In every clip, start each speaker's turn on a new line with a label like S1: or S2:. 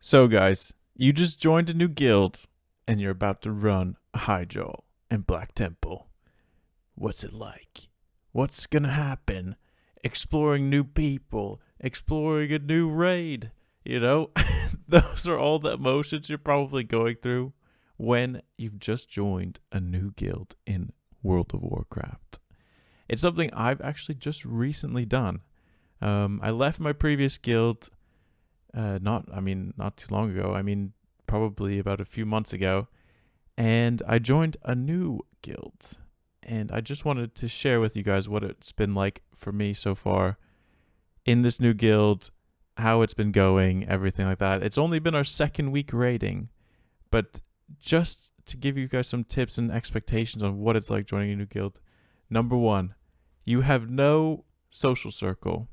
S1: So, guys, you just joined a new guild and you're about to run a high jaw in Black Temple. What's it like? What's gonna happen? Exploring new people, exploring a new raid. You know, those are all the emotions you're probably going through when you've just joined a new guild in World of Warcraft. It's something I've actually just recently done. I left my previous guild not too long ago. Probably about a few months ago. And I joined a new guild. And I just wanted to share with you guys what it's been like for me so far in this new guild, how it's been going, everything like that. It's only been our second week raiding, but just to give you guys some tips and expectations on what it's like joining a new guild. Number one, you have no social circle.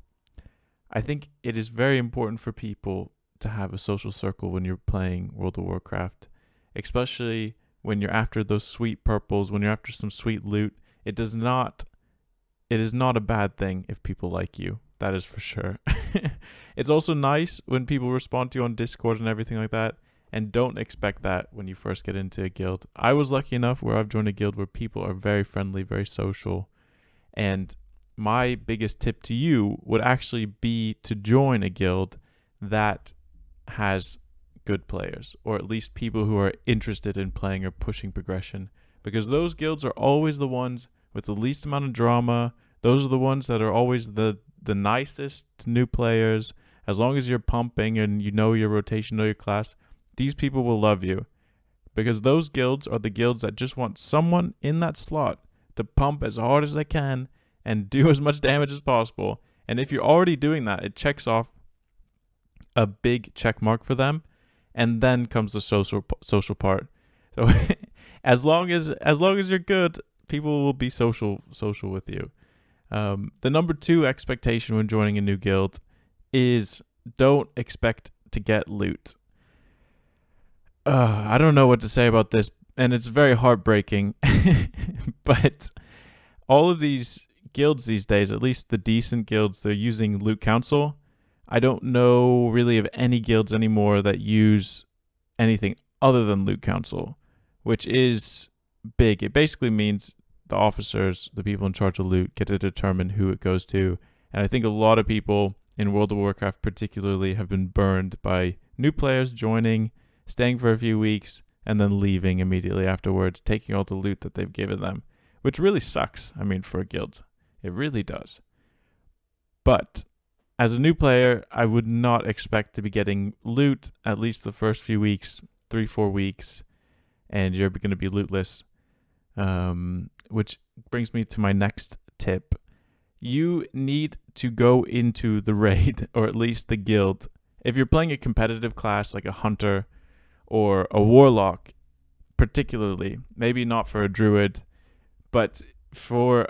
S1: I think it is very important for people to have a social circle when you're playing World of Warcraft, especially when you're after those sweet purples, when you're after some sweet loot. It is not a bad thing if people like you. That is for sure. It's also nice when people respond to you on Discord and everything like that, and don't expect that when you first get into a guild. I was lucky enough where I've joined a guild where people are very friendly, very social, and my biggest tip to you would actually be to join a guild that has good players, or at least people who are interested in playing or pushing progression, because those guilds are always the ones with the least amount of drama. Those are the ones that are always the nicest to new players. As long as you're pumping and you know your rotation, know your class, these people will love you, because those guilds are the guilds that just want someone in that slot to pump as hard as they can and do as much damage as possible. And if you're already doing that, it checks off a big check mark for them. And then comes the social part. So as long as you're good, people will be social with you. The number two expectation when joining a new guild is don't expect to get loot. I don't know what to say about this, and it's very heartbreaking. But all of these guilds these days, at least the decent guilds, they're using loot council. I don't know really of any guilds anymore that use anything other than loot council, which is big. It basically means the officers, the people in charge of loot, get to determine who it goes to. And I think a lot of people in World of Warcraft particularly have been burned by new players joining, staying for a few weeks, and then leaving immediately afterwards, taking all the loot that they've given them, which really sucks, for a guild. It really does. But as a new player, I would not expect to be getting loot at least the first few weeks, 3-4 weeks, and you're going to be lootless. Which brings me to my next tip. You need to go into the raid, or at least the guild. If you're playing a competitive class like a hunter or a warlock, particularly, maybe not for a druid, but for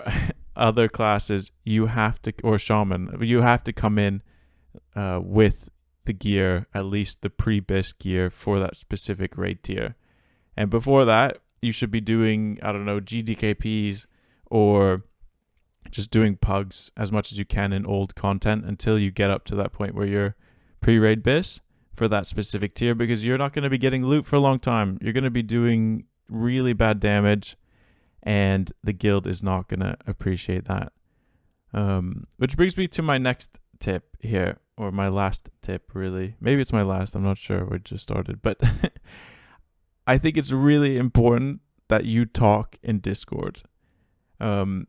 S1: other classes, you have to, or shaman, you have to come in with the gear, at least the pre-bis gear for that specific raid tier. And before that, you should be doing, GDKPs or just doing pugs as much as you can in old content until you get up to that point where you're pre-raid bis for that specific tier, because you're not going to be getting loot for a long time. You're going to be doing really bad damage, and the guild is not going to appreciate that. Which brings me to my next tip here, or my last tip, really. Maybe it's my last, I'm not sure, we just started. But I think it's really important that you talk in Discord and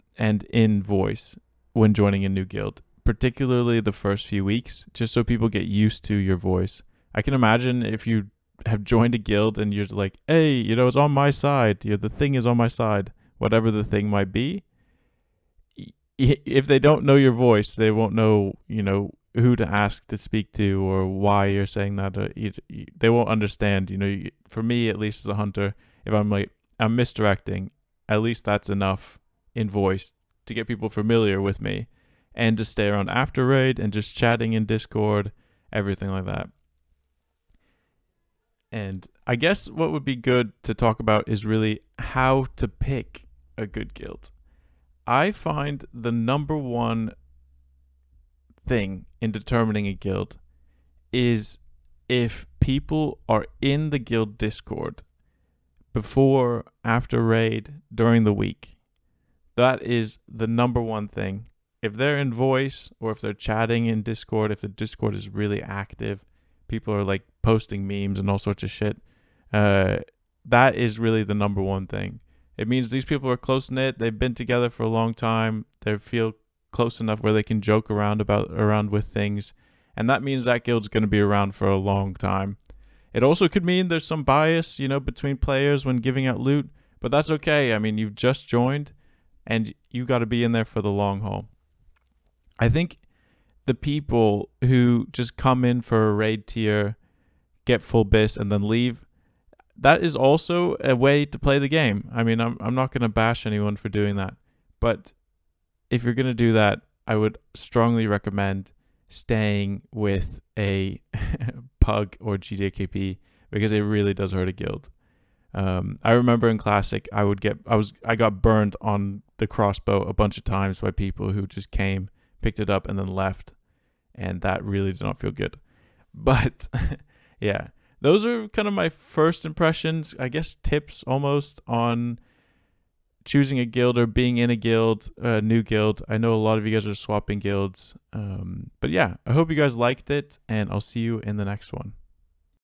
S1: in voice when joining a new guild, particularly the first few weeks, just so people get used to your voice. I can imagine if you have joined a guild and you're like, hey, it's on my side. The thing is on my side. Whatever the thing might be, if they don't know your voice, they won't know, who to ask to speak to or why you're saying that. They won't understand. For me, at least as a hunter, if I'm misdirecting, at least that's enough in voice to get people familiar with me and to stay around after raid and just chatting in Discord, everything like that. And I guess what would be good to talk about is really how to pick a good guild. I find the number one thing in determining a guild is if people are in the guild Discord before, after raid, during the week. That is the number one thing. If they're in voice or if they're chatting in Discord, if the Discord is really active, people are like posting memes and all sorts of shit. That is really the number one thing. It means these people are close knit. They've been together for a long time. They feel close enough where they can joke around with things, and that means that guild's going to be around for a long time. It also could mean there's some bias, between players when giving out loot, but that's okay. I mean, you've just joined, and you got to be in there for the long haul. I think the people who just come in for a raid tier, get full bis, and then leave, that is also a way to play the game. I mean, I'm not going to bash anyone for doing that, but if you're going to do that, I would strongly recommend staying with a pug or GDKP, because it really does hurt a guild. I remember in Classic, I got burned on the crossbow a bunch of times by people who just came, picked it up, and then left, and that really did not feel good. But yeah, those are kind of my first impressions, I guess, tips almost on choosing a guild or being in a guild, a new guild. I know a lot of you guys are swapping guilds. But yeah, I hope you guys liked it, and I'll see you in the next one.